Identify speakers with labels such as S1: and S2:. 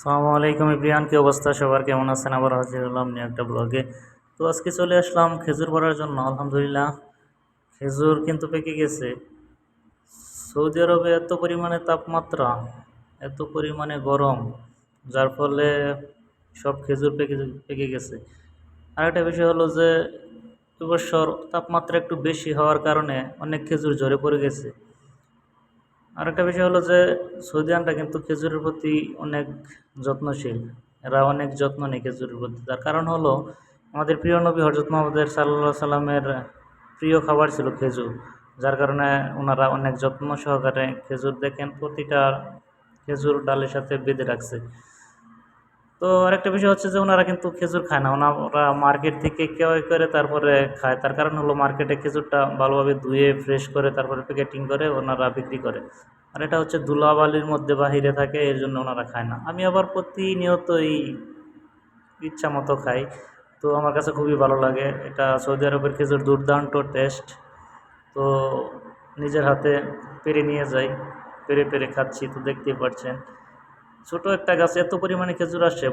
S1: সালামু আলাইকুম ইব্রিয়ান, কি অবস্থা সবার? কেমন আছেন? আবার হাজির হলাম নিয়ে একটা ব্লগে। তো আজকে চলে আসলাম খেজুর পড়ার জন্য। আলহামদুলিল্লাহ, খেজুর কিন্তু পেকে গেছে। সৌদি আরবে এত পরিমাণে তাপমাত্রা, এত পরিমাণে গরম, যার ফলে সব খেজুর পেকে পেকে গেছে। আরেকটা বিষয় হলো যে এবছর তাপমাত্রা একটু বেশি হওয়ার কারণে অনেক খেজুর ঝরে পড়ে গেছে। আরেকটা বিষয় হলো যে সৌদিয়ানরা কিন্তু খেজুরের প্রতি অনেক যত্নশীল। এরা অনেক যত্ন নেয় খেজুরের প্রতি। তার কারণ হলো আমাদের প্রিয় নবী হজরত মোহাম্মদের সাল্লাল্লাহু সাল্লামের প্রিয় খাবার ছিল খেজুর। যার কারণে ওনারা অনেক যত্ন সহকারে খেজুর দেখেন প্রতিটা খেজুর ডালের সাথে বেঁধে রাখছে। তো আরেকটা বিষয় হচ্ছে যে ওনারা কিন্তু খেজুর খায় না, ওনারা মার্কেট থেকে ক্রয় করে তারপরে খায়। তার কারণ হলো মার্কেটে খেজুরটা ভালোভাবে ধুয়ে ফ্রেশ করে তারপরে প্যাকেটিং করে ওনারা বিক্রি করে। আর এটা হচ্ছে ধুলাবালির মধ্যে বাহিরে থাকে, এর জন্য ওনারা খায় না। আমি আবার প্রতিনিয়তই ইচ্ছা মতো খাই। তো আমার কাছে খুবই ভালো লাগে। এটা সৌদি আরবের খেজুর দুর্দান্ত টেস্ট। তো নিজের হাতে পেরে নিয়ে যাই, পেরে পেরে খাচ্ছি, তো দেখতেই পাচ্ছেন ছোট একটা গাছে এত পরিমাণে খেজুর আসে।